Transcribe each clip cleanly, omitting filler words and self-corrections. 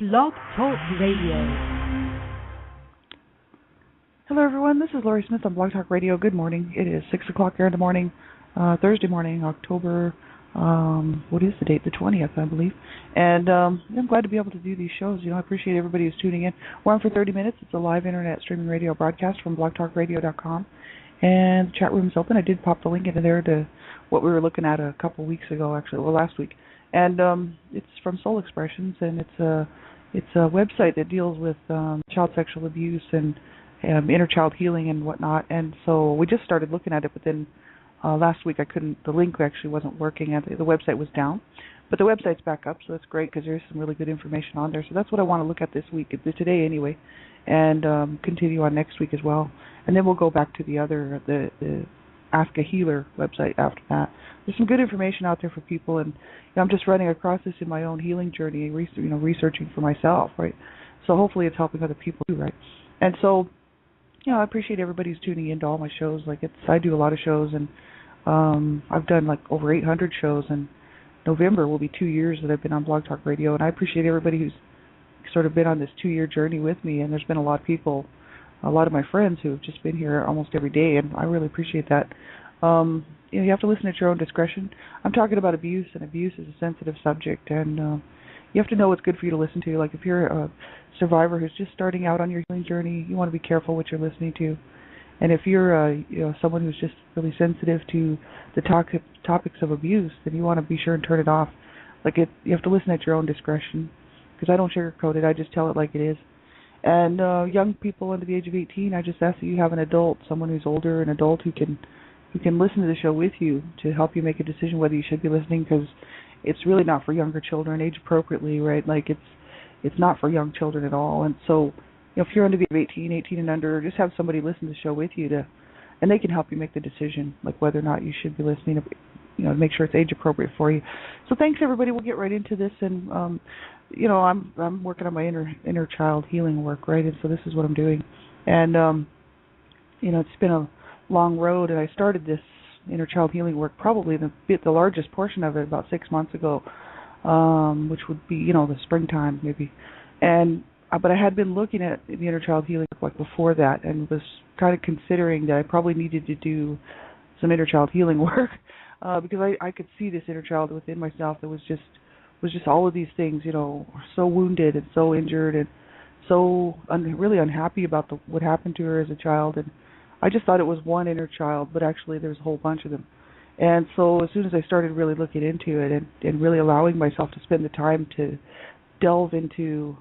Blog Talk Radio. Hello, everyone. This is Laurie Smith on Blog Talk Radio. Good morning. It is 6 o'clock here in the morning, Thursday morning, October, what is the date? The 20th, I believe. And I'm glad to be able to do these shows. I appreciate everybody who's tuning in. We're on for 30 minutes. It's a live internet streaming radio broadcast from blogtalkradio.com. And the chat room is open. I did pop the link into there to what we were looking at a couple weeks ago, actually, well, last week. And it's from Soul Expressions, and it's a website that deals with child sexual abuse and inner child healing and whatnot. And so we just started looking at it, but then last week the link actually wasn't working, and the website was down. But the website's back up, so that's great because there's some really good information on there. So that's what I want to look at this week, today anyway, and continue on next week as well. And then we'll go back to the Ask a Healer website after that. There's some good information out there for people, and I'm just running across this in my own healing journey, researching for myself, right? So hopefully it's helping other people too, right? And so, I appreciate everybody who's tuning into all my shows. I do a lot of shows, and I've done over 800 shows, and November will be 2 years that I've been on Blog Talk Radio, and I appreciate everybody who's sort of been on this 2-year journey with me. And there's been a lot of people, a lot of my friends who have just been here almost every day, and I really appreciate that. You have to listen at your own discretion. I'm talking about abuse, and abuse is a sensitive subject, and you have to know what's good for you to listen to. Like if you're a survivor who's just starting out on your healing journey, you want to be careful what you're listening to. And if you're someone who's just really sensitive to the topics of abuse, then you want to be sure and turn it off. You have to listen at your own discretion, because I don't sugarcoat it. I just tell it like it is. And young people under the age of 18, I just ask that you have an adult, someone who's older, an adult who can listen to the show with you to help you make a decision whether you should be listening, because it's really not for younger children, age appropriately, right? It's not for young children at all. And so, if you're under the age of 18 and under, just have somebody listen to the show with you and they can help you make the decision, whether or not you should be listening, to make sure it's age appropriate for you. So thanks, everybody. We'll get right into this. And I'm working on my inner child healing work, right? And so this is what I'm doing. And it's been a long road, and I started this inner child healing work probably the largest portion of it about 6 months ago, which would be the springtime maybe. But I had been looking at the inner child healing work before that, and was kind of considering that I probably needed to do some inner child healing work because I could see this inner child within myself that was just all of these things, so wounded and so injured and so really unhappy about what happened to her as a child. And I just thought it was one inner child, but actually there's a whole bunch of them. And so as soon as I started really looking into it and really allowing myself to spend the time to delve into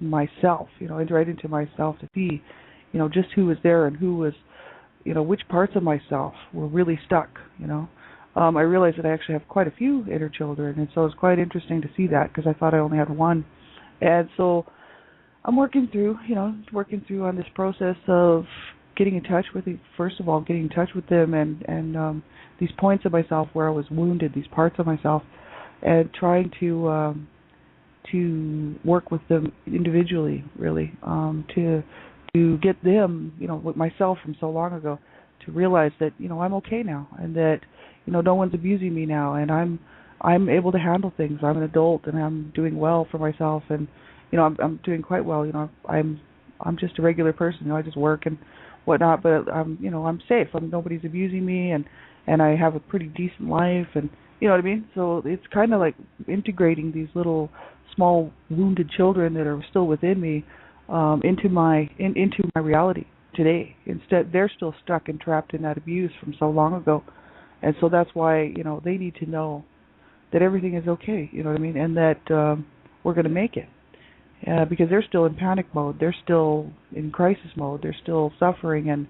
myself, and right into myself to see, just who was there and who was, which parts of myself were really stuck, I realized that I actually have quite a few inner children, and so it was quite interesting to see that because I thought I only had one. And so I'm working through on this process of getting in touch with them and these points of myself where I was wounded, these parts of myself, and trying to work with them individually, really, to get them, with myself from so long ago, to realize that I'm okay now, and that no one's abusing me now, and I'm able to handle things. I'm an adult, and I'm doing well for myself, and I'm doing quite well. I'm just a regular person. I just work and whatnot, but I'm safe. Nobody's abusing me, and I have a pretty decent life, and you know what I mean. So it's kind of like integrating these little small wounded children that are still within me into my reality today. Instead, they're still stuck and trapped in that abuse from so long ago, and so that's why they need to know that everything is okay. You know what I mean, and that we're going to make it. Because they're still in panic mode, they're still in crisis mode, they're still suffering, and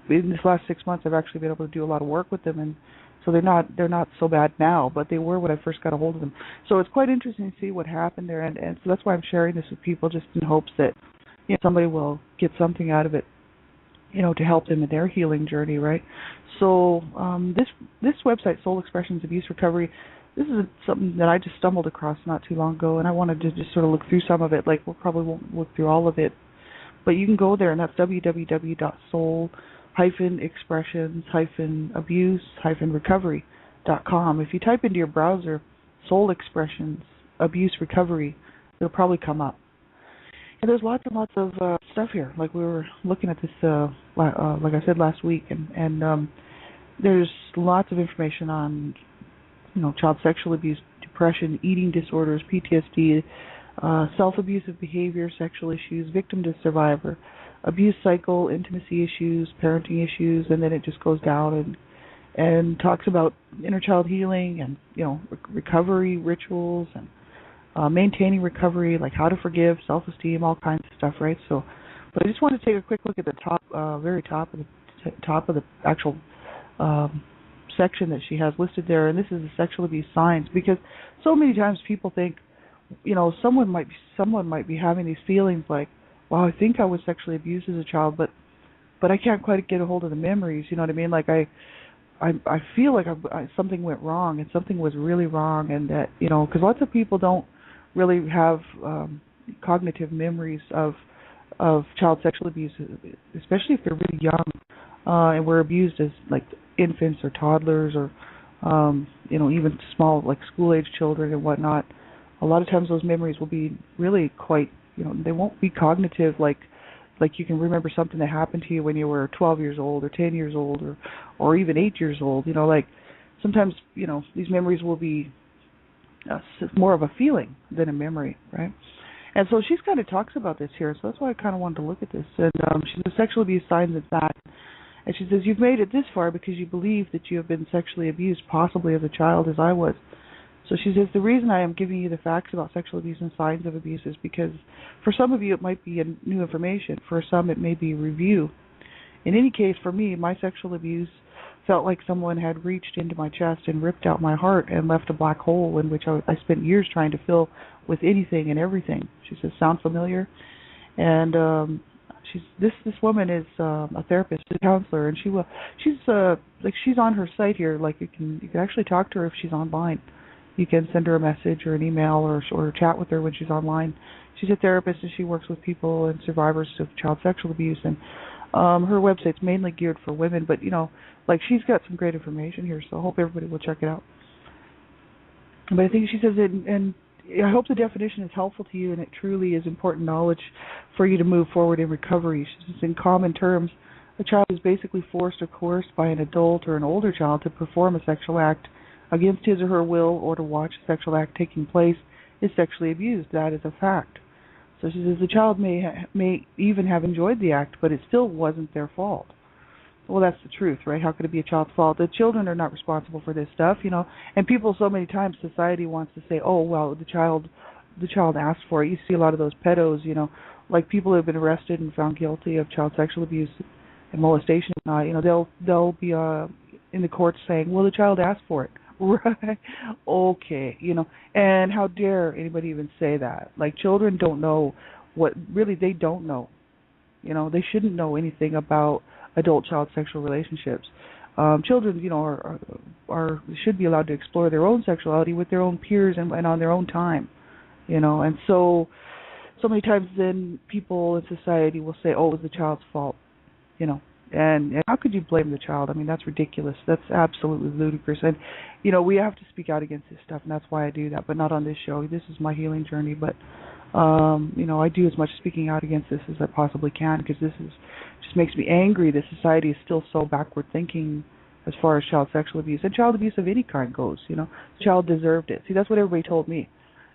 in this last 6 months, I've actually been able to do a lot of work with them, and so they're not so bad now, but they were when I first got a hold of them. So it's quite interesting to see what happened there, and so that's why I'm sharing this with people, just in hopes that somebody will get something out of it, to help them in their healing journey, right? So this website, Soul Expressions Abuse Recovery. This is something that I just stumbled across not too long ago, and I wanted to just sort of look through some of it. We probably won't look through all of it, but you can go there, and that's www.soul-expressions-abuse-recovery.com. If you type into your browser Soul Expressions abuse recovery, it'll probably come up. And there's lots and lots of stuff here. Like we were looking at this, like I said last week, and there's lots of information on, child sexual abuse, depression, eating disorders, PTSD, self-abusive behavior, sexual issues, victim to survivor, abuse cycle, intimacy issues, parenting issues, and then it just goes down and talks about inner child healing and recovery rituals and maintaining recovery, like how to forgive, self-esteem, all kinds of stuff, right? So, but I just want to take a quick look at the very top of the actual section that she has listed there, and this is the sexual abuse signs, because so many times people think, someone might be having these feelings like, wow, I think I was sexually abused as a child, but I can't quite get a hold of the memories. You know what I mean? Like I feel like something went wrong and something was really wrong, and that because lots of people don't really have cognitive memories of child sexual abuse, especially if they're really young and were abused as like infants or toddlers or even small like school age children and whatnot. A lot of times those memories will be really quite they won't be cognitive like you can remember something that happened to you when you were 12 years old or 10 years old or even 8 years old. Like sometimes these memories will be more of a feeling than a memory, right? And so she's kind of talks about this here, so that's why I kind of wanted to look at this. And she says sexual abuse signs and facts. And she says you've made it this far because you believe that you have been sexually abused, possibly as a child, as I was. So she says the reason I am giving you the facts about sexual abuse and signs of abuse is because for some of you it might be new information. For some it may be review. In any case, for me, my sexual abuse felt like someone had reached into my chest and ripped out my heart and left a black hole in which I spent years trying to fill with anything and everything. She says, sound familiar? And this woman is a therapist, a counselor, and she's on her site here. Like you can actually talk to her if she's online. You can send her a message or an email or chat with her when she's online. She's a therapist and she works with people and survivors of child sexual abuse, and her website's mainly geared for women, but she's got some great information here, so I hope everybody will check it out. But I think she says it, and I hope the definition is helpful to you and it truly is important knowledge for you to move forward in recovery. She says in common terms, a child is basically forced or coerced by an adult or an older child to perform a sexual act against his or her will or to watch a sexual act taking place is sexually abused. That is a fact. So she says the child may even have enjoyed the act, but it still wasn't their fault. Well, that's the truth, right? How could it be a child's fault? The children are not responsible for this stuff, And people, so many times, society wants to say, "Oh, well, the child asked for it." You see a lot of those pedos, like people who have been arrested and found guilty of child sexual abuse and molestation. They'll be in the courts saying, "Well, the child asked for it." Right. Okay. And how dare anybody even say that? Like children don't know they don't know. They shouldn't know anything about adult-child sexual relationships. Children, are should be allowed to explore their own sexuality with their own peers and on their own time. And so many times then people in society will say, "Oh, it was the child's fault," And how could you blame the child? I mean, that's ridiculous. That's absolutely ludicrous. And, we have to speak out against this stuff, and that's why I do that, but not on this show. This is my healing journey, but, I do as much speaking out against this as I possibly can, because just makes me angry that society is still so backward thinking as far as child sexual abuse. And child abuse of any kind goes, The child deserved it. See, that's what everybody told me.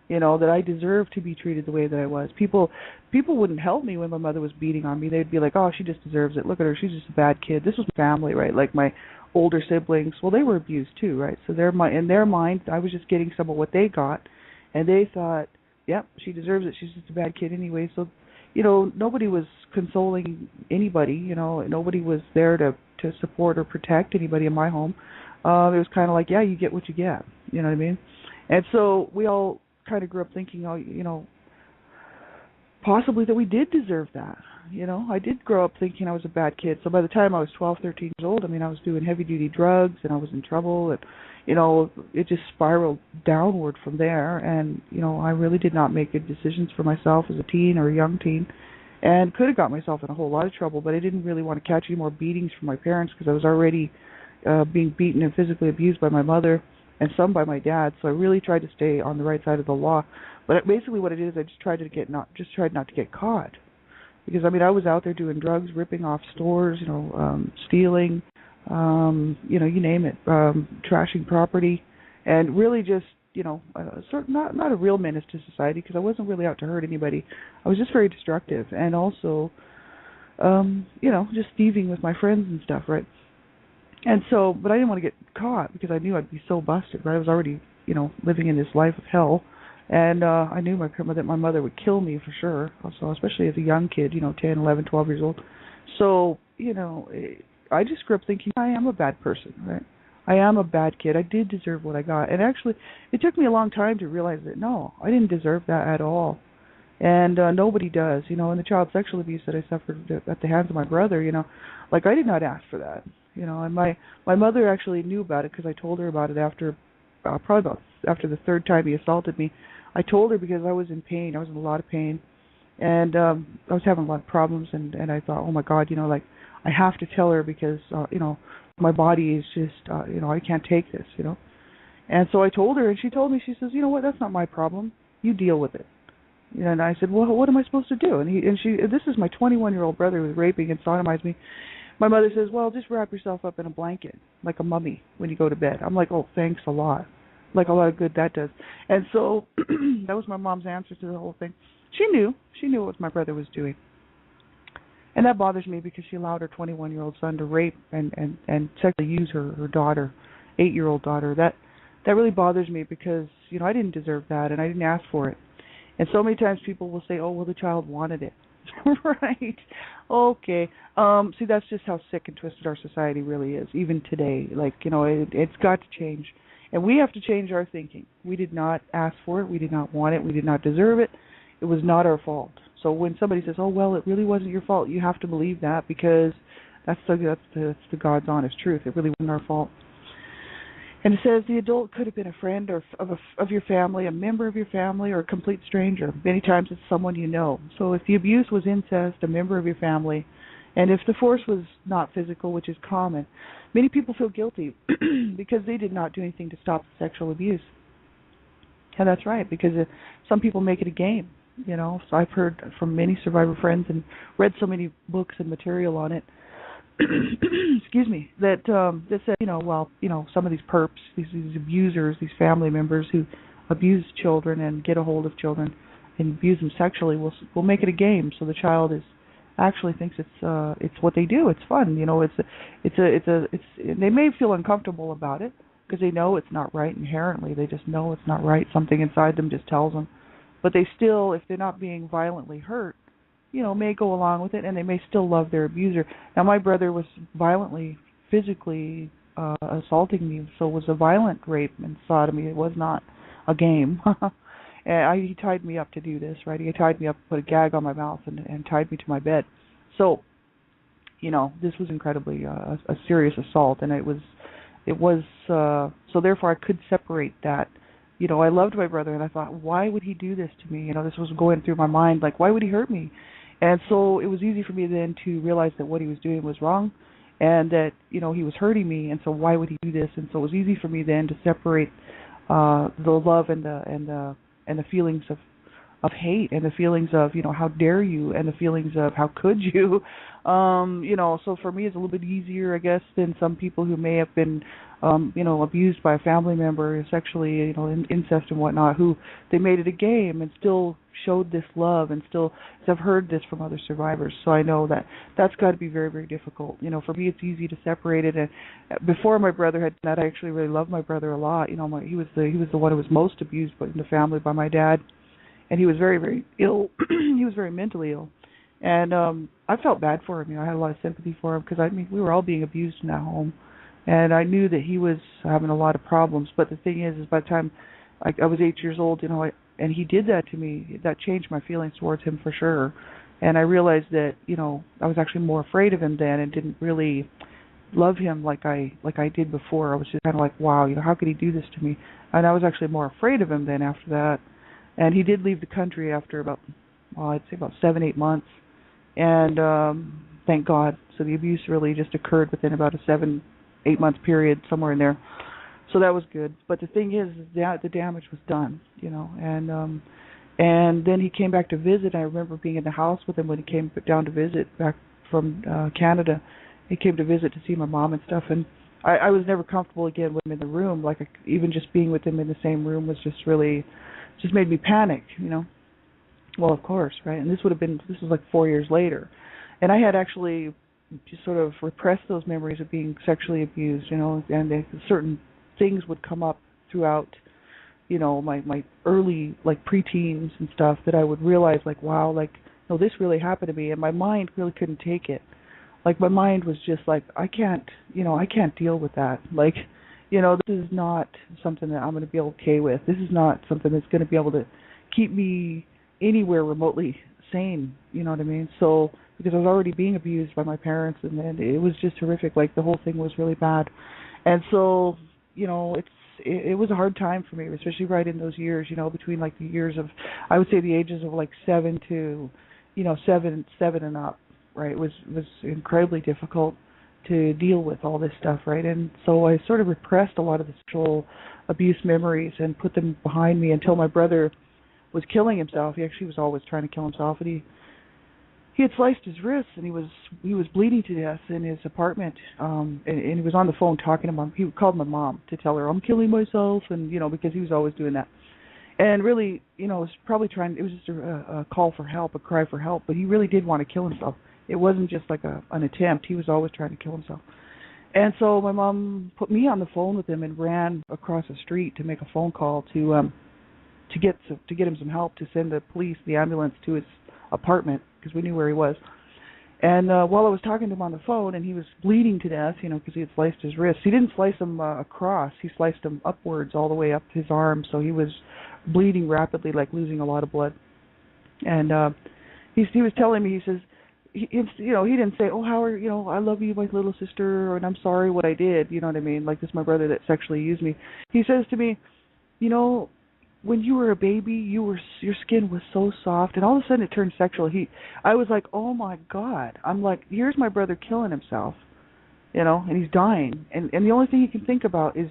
That I deserved to be treated the way that I was. People wouldn't help me when my mother was beating on me. They'd be like, "Oh, she just deserves it. Look at her. She's just a bad kid." This was family, right? Like my older siblings. Well, they were abused too, right? So in their mind, I was just getting some of what they got, and they thought, "Yep, she deserves it. She's just a bad kid anyway." So, nobody was consoling anybody. Nobody was there to support or protect anybody in my home. It was kind of like, "Yeah, you get what you get." You know what I mean? And so we all kind of grew up thinking, possibly that we did deserve that. I did grow up thinking I was a bad kid. So by the time I was 12, 13 years old, I was doing heavy-duty drugs and I was in trouble. And, it just spiraled downward from there. And, I really did not make good decisions for myself as a teen or a young teen and could have got myself in a whole lot of trouble. But I didn't really want to catch any more beatings from my parents because I was already being beaten and physically abused by my mother. and some by my dad. So I really tried to stay on the right side of the law. But basically, what I did is I just tried not to get caught, because I mean I was out there doing drugs, ripping off stores, stealing, you name it, trashing property, and really just sort of not a real menace to society, because I wasn't really out to hurt anybody. I was just very destructive, and also just thieving with my friends and stuff, right? And so, but I didn't want to get caught because I knew I'd be so busted, right? I was already, living in this life of hell, and I knew that my mother would kill me for sure. Also, especially as a young kid, 10, 11, 12 years old. So, I just grew up thinking I am a bad person, right? I am a bad kid. I did deserve what I got, and actually, it took me a long time to realize that no, I didn't deserve that at all. And nobody does, and the child sexual abuse that I suffered at the hands of my brother, I did not ask for that, and my mother actually knew about it because I told her about it after after the third time he assaulted me. I told her because I was in pain. I was in a lot of pain, and I was having a lot of problems, and I thought, oh my God, I have to tell her because my body is just I can't take this, And so I told her, and she told me, she says, you know what, that's not my problem. You deal with it. And I said, well, what am I supposed to do? This is my 21-year-old brother who was raping and sodomized me. My mother says, well, just wrap yourself up in a blanket, like a mummy, when you go to bed. I'm like, oh, thanks a lot. Like a lot of good that does. And so that was my mom's answer to the whole thing. She knew what my brother was doing. And that bothers me because she allowed her 21-year-old son to rape and sexually use her daughter, 8-year-old daughter. That really bothers me because, I didn't deserve that and I didn't ask for it. And so many times people will say, oh, well, the child wanted it. Right. Okay. See, that's just how sick and twisted our society really is, even today. It's got to change. And we have to change our thinking. We did not ask for it. We did not want it. We did not deserve it. It was not our fault. So when somebody says, oh, well, it really wasn't your fault, you have to believe that because that's the God's honest truth. It really wasn't our fault. And it says the adult could have been a friend or of your family, a member of your family, or a complete stranger. Many times it's someone you know. So if the abuse was incest, a member of your family, and if the force was not physical, which is common, many people feel guilty because they did not do anything to stop the sexual abuse. And that's right, because some people make it a game, So I've heard from many survivor friends and read so many books and material on it. Excuse me, that said, some of these perps, these abusers, these family members who abuse children and get a hold of children and abuse them sexually will make it a game. So the child actually thinks it's what they do. It's fun, they may feel uncomfortable about it because they know it's not right inherently. They just know it's not right. Something inside them just tells them, but they still, if they're not being violently hurt, may go along with it, and they may still love their abuser. Now, my brother was violently, physically assaulting me, so it was a violent rape and sodomy. It was not a game. And he tied me up to do this, right? He tied me up, put a gag on my mouth, and tied me to my bed. So, this was incredibly a serious assault, and it was so therefore I could separate that. I loved my brother, and I thought, why would he do this to me? This was going through my mind, like, why would he hurt me? And so it was easy for me then to realize that what he was doing was wrong, and that, he was hurting me, and so why would he do this? And so it was easy for me then to separate the love and the feelings of hate and the feelings of, how dare you, and the feelings of how could you. So for me it's a little bit easier, I guess, than some people who may have been abused by a family member sexually, in incest and whatnot, who they made it a game and still showed this love, and still, I've heard this from other survivors, so I know that's got to be very, very difficult. For me, it's easy to separate it. And before my brother had that, I actually really loved my brother a lot. He was the one who was most abused in the family by my dad, and he was very, very ill. He was very mentally ill, and I felt bad for him. I had a lot of sympathy for him because we were all being abused in that home. And I knew that he was having a lot of problems. But the thing is by the time I was 8 years old, and he did that to me, that changed my feelings towards him for sure. And I realized that, I was actually more afraid of him then and didn't really love him like I did before. I was just kind of like, wow, how could he do this to me? And I was actually more afraid of him then after that. And he did leave the country after about 7-8 months. And thank God. So the abuse really just occurred within about a 7-8 month period, somewhere in there. So that was good. But the thing is that the damage was done, and then he came back to visit. I remember being in the house with him when he came down to visit back from Canada. He came to visit to see my mom and stuff, and I was never comfortable again with him in the room. Like even just being with him in the same room was just made me panic. Well, of course, right? And this was like 4 years later, and I had actually just sort of repressed those memories of being sexually abused, and certain things would come up throughout my early like preteens and stuff that I would realize like, wow, like, no, this really happened to me, and my mind really couldn't take it. Like my mind was just like, I can't deal with that. Like, this is not something that I'm going to be okay with. This is not something that's going to be able to keep me anywhere remotely sane. You know what I mean? So because I was already being abused by my parents, and it was just horrific. Like the whole thing was really bad, and so it was a hard time for me, especially right in those years, between like the years of, I would say the ages of like 7 to, 7 and up, right? It was incredibly difficult to deal with all this stuff, right? And so I sort of repressed a lot of the sexual abuse memories and put them behind me until my brother was killing himself. He actually was always trying to kill himself, and he had sliced his wrists, and he was bleeding to death in his apartment. And he was on the phone talking to mom. He called my mom to tell her, I'm killing myself, and because he was always doing that. And really, was probably it was just a call for help, a cry for help, but he really did want to kill himself. It wasn't just like an attempt. He was always trying to kill himself. And so my mom put me on the phone with him and ran across the street to make a phone call to get him some help, to send the ambulance to his apartment, because we knew where he was. And while I was talking to him on the phone, and he was bleeding to death, because he had sliced his wrist. He didn't slice him across. He sliced him upwards all the way up his arm, so he was bleeding rapidly, like losing a lot of blood. And he was telling me, he says, he didn't say, oh, Howard, I love you, my little sister, and I'm sorry what I did, you know what I mean? Like, this is my brother that sexually used me. He says to me, when you were a baby, your skin was so soft, and all of a sudden it turned sexual. I was like, oh my God. I'm like, here's my brother killing himself, and he's dying, and the only thing he can think about is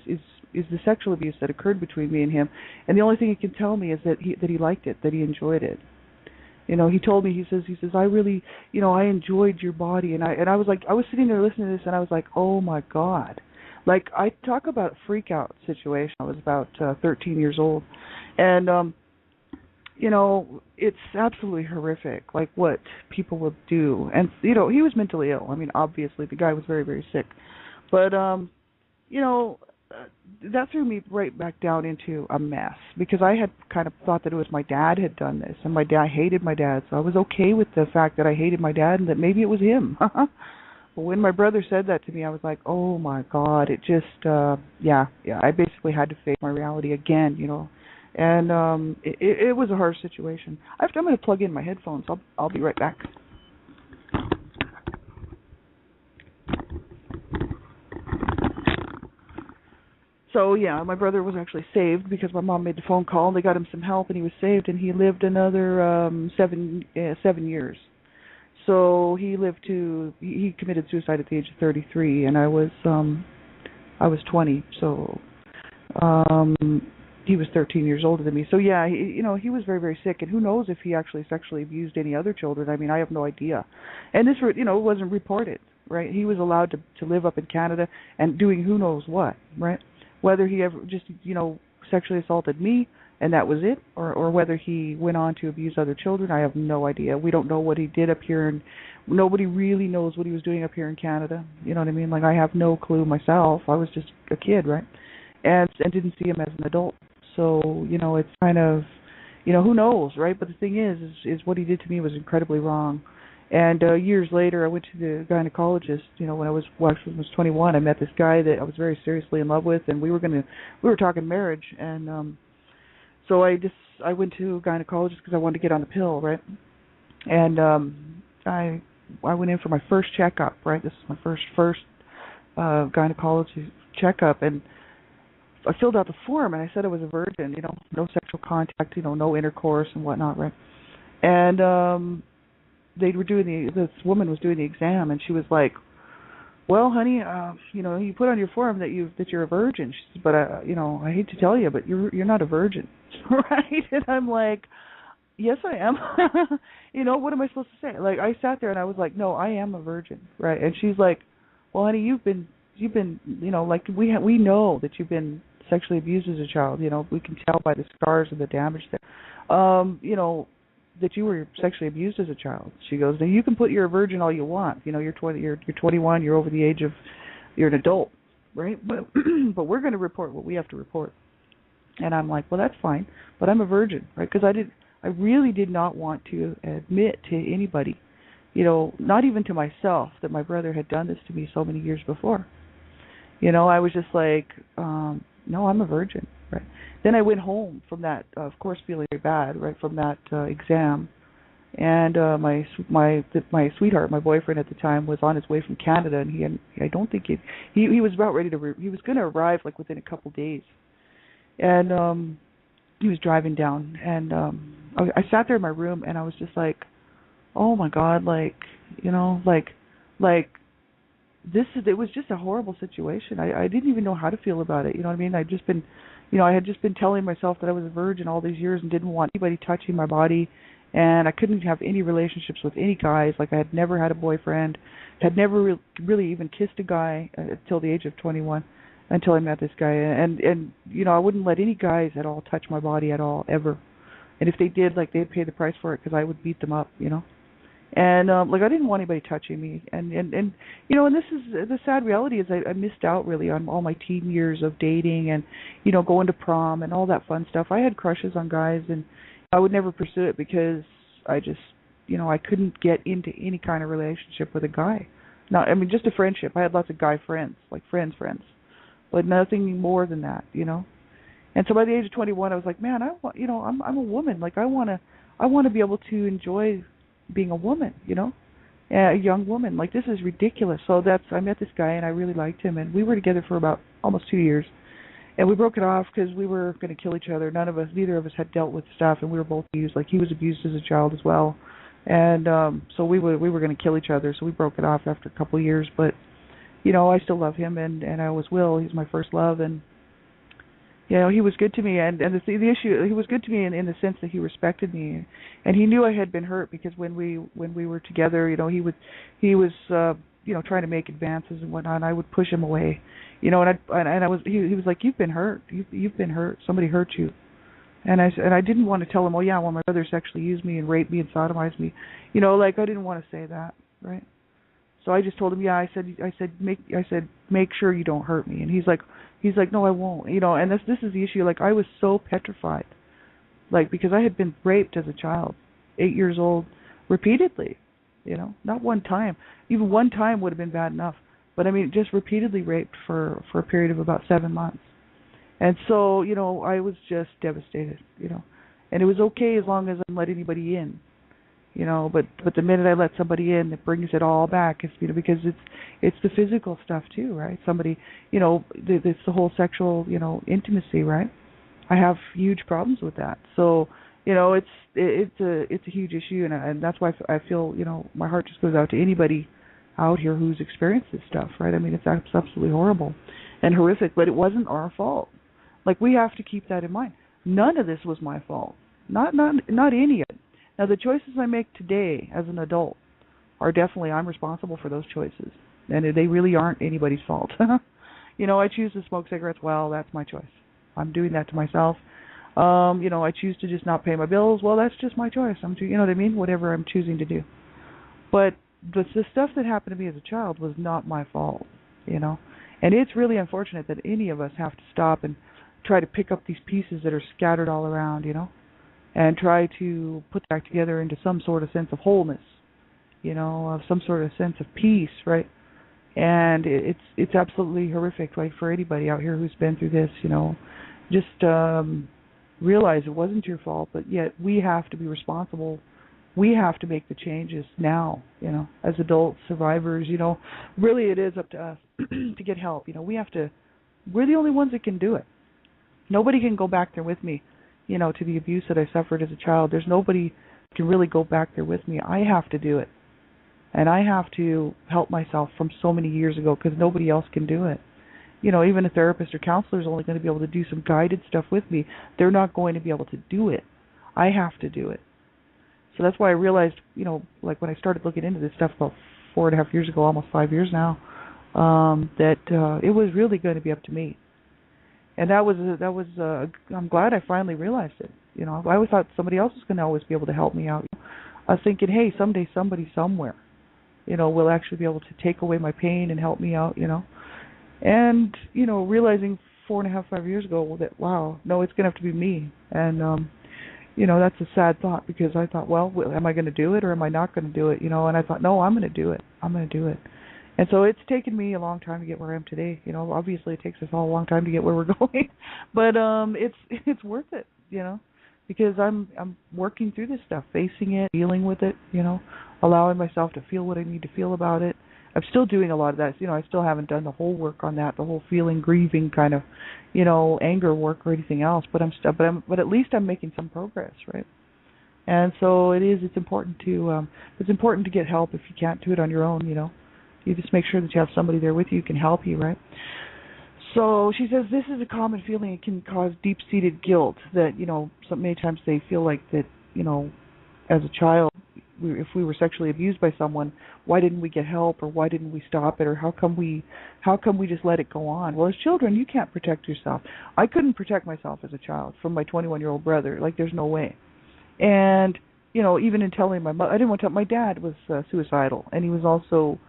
the sexual abuse that occurred between me and him, and the only thing he can tell me is that he liked it, that he enjoyed it. He told me, he says, I really, I enjoyed your body, and I was like, I was sitting there listening to this, and I was like, oh my God. Like, I talk about a freak out situation. I was about 13 years old. And, it's absolutely horrific, like what people will do. And, he was mentally ill. I mean, obviously, the guy was very, very sick. But, that threw me right back down into a mess, because I had kind of thought that it was my dad had done this, and I hated my dad. So I was okay with the fact that I hated my dad and that maybe it was him. But when my brother said that to me, I was like, oh my God, it just, I basically had to face my reality again, and it was a harsh situation. I'm going to plug in my headphones. I'll be right back. So yeah, my brother was actually saved because my mom made the phone call, and they got him some help, and he was saved, and he lived another 7 years. So he committed suicide at the age of 33, and I was 20. So he was 13 years older than me. So yeah, he was very, very sick, and who knows if he actually sexually abused any other children. I mean, I have no idea. And this, wasn't reported, right? He was allowed to live up in Canada and doing who knows what, right? Whether he ever just, sexually assaulted me and that was it, or whether he went on to abuse other children, I have no idea. We don't know what he did up here, and nobody really knows what he was doing up here in Canada. You know what I mean? Like, I have no clue myself. I was just a kid, right? And didn't see him as an adult. So, it's kind of, who knows, right? But the thing is what he did to me was incredibly wrong. And years later, I went to the gynecologist. When I was 21, I met this guy that I was very seriously in love with, and we were talking marriage. And so I went to a gynecologist because I wanted to get on the pill, right? And I went in for my first checkup, right? This is my first gynecology checkup, and I filled out the form, and I said I was a virgin. No sexual contact, no intercourse and whatnot, right? And they were doing this woman was doing the exam, and she was like, well, honey, you put on your form that you're a virgin. She says, but I hate to tell you, but you're not a virgin, right? And I'm like, yes, I am. What am I supposed to say? Like, I sat there and I was like, no, I am a virgin, right? And she's like, well, honey, you've been, like we know that you've been sexually abused as a child. We can tell by the scars and the damage there. That you were sexually abused as a child. She goes, now you can put you're a virgin all you want. You're 20, you're 21, you're over the age of, you're an adult, right? But but we're going to report what we have to report. And I'm like, well, that's fine, but I'm a virgin, right? Because I really did not want to admit to anybody, not even to myself, that my brother had done this to me so many years before. I was just like, no, I'm a virgin, right? Then I went home from that, of course, feeling very bad, right, from that exam. And my sweetheart, my boyfriend at the time, was on his way from Canada, and I don't think he was about ready to, he was going to arrive like within a couple days. And he was driving down, and I sat there in my room, and I was just like, oh my God, like it was just a horrible situation. I didn't even know how to feel about it. You know what I mean? I had just been telling myself that I was a virgin all these years and didn't want anybody touching my body, and I couldn't have any relationships with any guys. Like, I had never had a boyfriend, had never really even kissed a guy until the age of 21, until I met this guy. And I wouldn't let any guys at all touch my body at all, ever. And if they did, like, they'd pay the price for it because I would beat them up, And I didn't want anybody touching me, and and this is the sad reality is I missed out really on all my teen years of dating and going to prom and all that fun stuff. I had crushes on guys, and I would never pursue it because I just I couldn't get into any kind of relationship with a guy. Not, I mean, just a friendship. I had lots of guy friends, like friends, but nothing more than that, And so by the age of 21, I was like, man, I want I'm a woman. Like, I want to be able to enjoy being a woman, a young woman. Like, this is ridiculous. So I met this guy, and I really liked him, and we were together for about almost 2 years, and we broke it off because we were going to kill each other. Neither of us had dealt with stuff, and we were both abused. Like, he was abused as a child as well, and so we were going to kill each other. So we broke it off after a couple of years, but I still love him, and I always will. He's my first love, and he was good to me, and the issue, he was good to me in the sense that he respected me, and he knew I had been hurt because when we were together, he was trying to make advances and whatnot, and I would push him away, he was like, you've been hurt, you've been hurt, somebody hurt you, and I didn't want to tell him, my brother sexually used me and raped me and sodomized me, I didn't want to say that, right? So I just told him, I said make sure you don't hurt me, and he's like, no, I won't, and this is the issue. Like, I was so petrified, like, because I had been raped as a child, 8 years old, repeatedly, not one time. Even one time would have been bad enough, but I mean, just repeatedly raped for a period of about 7 months. And so, I was just devastated, and it was okay as long as I didn't let anybody in. But the minute I let somebody in, it brings it all back. It's because it's the physical stuff too, right? Somebody, it's the whole sexual, intimacy, right? I have huge problems with that. So, it's a huge issue, and that's why I feel, my heart just goes out to anybody out here who's experienced this stuff, right? I mean, it's absolutely horrible and horrific, but it wasn't our fault. Like, we have to keep that in mind. None of this was my fault. Not any of it. Now, the choices I make today as an adult are definitely, I'm responsible for those choices. And they really aren't anybody's fault. I choose to smoke cigarettes. Well, that's my choice. I'm doing that to myself. I choose to just not pay my bills. Well, that's just my choice. You know what I mean? Whatever I'm choosing to do. But the stuff that happened to me as a child was not my fault, And it's really unfortunate that any of us have to stop and try to pick up these pieces that are scattered all around, and try to put that together into some sort of sense of wholeness, of some sort of sense of peace, right? And it's absolutely horrific, right, for anybody out here who's been through this, just realize it wasn't your fault, but yet we have to be responsible. We have to make the changes now, as adult survivors, really it is up to us to get help. We're the only ones that can do it. Nobody can go back there with me, to the abuse that I suffered as a child. There's nobody who can really go back there with me. I have to do it. And I have to help myself from so many years ago because nobody else can do it. You know, even a therapist or counselor is only going to be able to do some guided stuff with me. They're not going to be able to do it. I have to do it. So that's why I realized, you know, like when I started looking into this stuff about 4.5 years ago, almost 5 years now, that it was really going to be up to me. And that was I'm glad I finally realized it. You know, I always thought somebody else was going to always be able to help me out. I was thinking, hey, someday somebody somewhere, you know, will actually be able to take away my pain and help me out, you know. And, you know, realizing 4.5, 5 years ago that, wow, no, it's going to have to be me. And, you know, that's a sad thought because I thought, well, am I going to do it or am I not going to do it, you know? And I thought, no, I'm going to do it. I'm going to do it. And so it's taken me a long time to get where I am today. You know, obviously it takes us all a long time to get where we're going, but it's worth it, you know, because I'm working through this stuff, facing it, dealing with it, you know, allowing myself to feel what I need to feel about it. I'm still doing a lot of that. You know, I still haven't done the whole work on that, the whole feeling, grieving kind of, you know, anger work or anything else. But but at least I'm making some progress, right? And so it's important to get help if you can't do it on your own. You know, you just make sure that you have somebody there with you who can help you, right? So she says this is a common feeling. It can cause deep-seated guilt that, you know, many times they feel like that, you know, as a child, if we were sexually abused by someone, why didn't we get help, or why didn't we stop it, or how come we just let it go on? Well, as children, you can't protect yourself. I couldn't protect myself as a child from my 21-year-old brother. Like, there's no way. And, you know, even in telling my mother, I didn't want to tell. My dad was suicidal, and he was also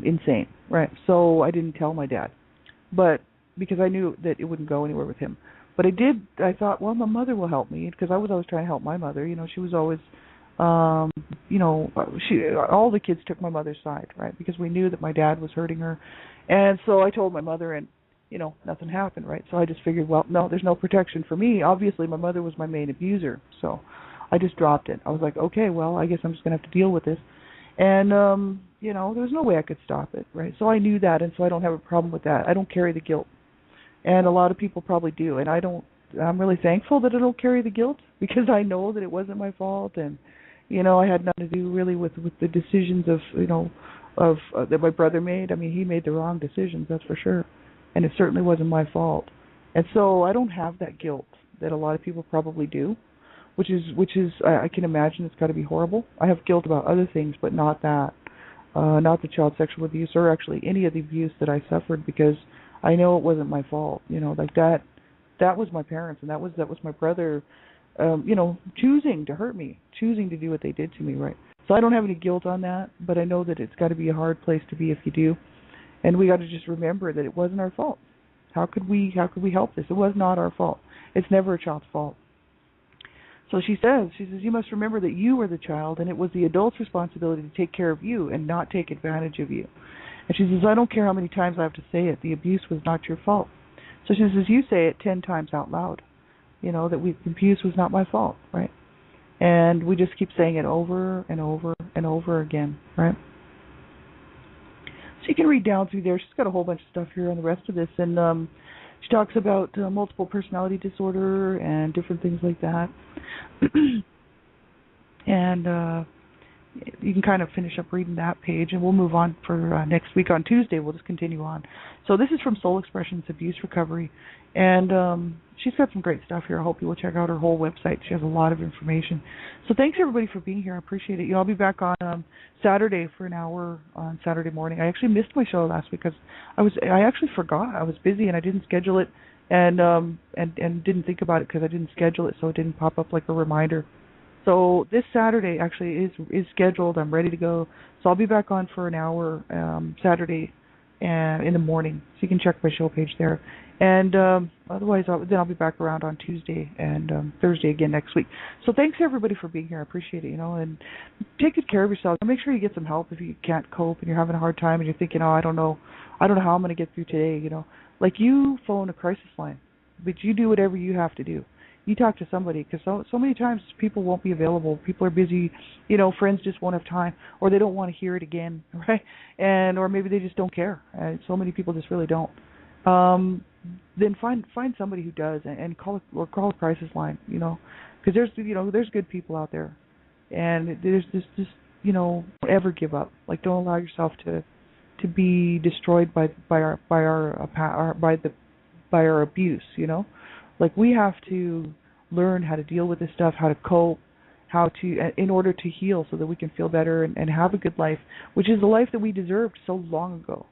insane, right? So I didn't tell my dad, but because I knew that it wouldn't go anywhere with him. But I thought, well, my mother will help me, because I was always trying to help my mother. You know, she was always you know, all the kids took my mother's side, right? Because we knew that my dad was hurting her. And so I told my mother, and, you know, nothing happened, right? So I just figured, well, no, there's no protection for me. Obviously, my mother was my main abuser. So I just dropped it. I was like, okay, well, I guess I'm just going to have to deal with this. And, you know, there was no way I could stop it, right? So I knew that, and so I don't have a problem with that. I don't carry the guilt. And a lot of people probably do. And I'm really thankful that I don't carry the guilt, because I know that it wasn't my fault, and, you know, I had nothing to do really with the decisions of, you know, that my brother made. I mean, he made the wrong decisions, that's for sure, and it certainly wasn't my fault. And so I don't have that guilt that a lot of people probably do, which is I can imagine it's got to be horrible. I have guilt about other things, but not that, not the child sexual abuse, or actually any of the abuse that I suffered, because I know it wasn't my fault. You know, like that was my parents, and that was my brother, you know, choosing to hurt me, choosing to do what they did to me, right? So I don't have any guilt on that, but I know that it's got to be a hard place to be if you do, and we got to just remember that it wasn't our fault. How could we help this? It was not our fault. It's never a child's fault. So she says, you must remember that you were the child, and it was the adult's responsibility to take care of you and not take advantage of you. And she says, I don't care how many times I have to say it. The abuse was not your fault. So she says, you say it 10 times out loud. You know, that the abuse was not my fault, right? And we just keep saying it over and over and over again, right? So you can read down through there. She's got a whole bunch of stuff here on the rest of this. And she talks about multiple personality disorder and different things like that. And you can kind of finish up reading that page, and we'll move on for next week on Tuesday. We'll just continue on. So this is from Soul Expressions Abuse Recovery, and she's got some great stuff here. I hope you will check out her whole website. She has a lot of information. So thanks everybody for being here. I appreciate it. You know, I'll be back on Saturday for an hour on Saturday morning. I actually missed my show last week because I actually forgot. I was busy and I didn't schedule it, and didn't think about it because I didn't schedule it, so it didn't pop up like a reminder. So this Saturday actually is scheduled. I'm ready to go. So I'll be back on for an hour Saturday in the morning. So you can check my show page there. And otherwise, I'll be back around on Tuesday and Thursday again next week. So thanks everybody for being here. I appreciate it. You know, and take good care of yourself. Make sure you get some help if you can't cope and you're having a hard time and you're thinking, oh, I don't know how I'm going to get through today. You know, like, you phone a crisis line, but you do whatever you have to do. You talk to somebody, because so many times people won't be available. People are busy, you know, friends just won't have time, or they don't want to hear it again, right? Or maybe they just don't care. So many people just really don't. Then find somebody who does, and call a crisis line, you know, because there's good people out there, and there's just don't ever give up. Like, don't allow yourself to be destroyed by our abuse. Like, we have to learn how to deal with this stuff, how to cope, in order to heal, so that we can feel better and have a good life, which is the life that we deserved so long ago.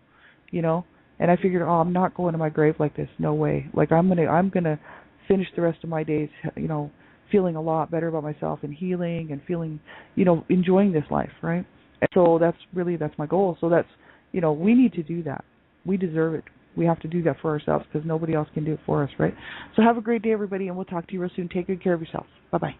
And I figured, I'm not going to my grave like this. No way. Like, I'm gonna finish the rest of my days, feeling a lot better about myself and healing and feeling, enjoying this life, right? And so that's my goal. So that's, we need to do that. We deserve it. We have to do that for ourselves, because nobody else can do it for us, right? So have a great day, everybody, and we'll talk to you real soon. Take good care of yourself. Bye-bye.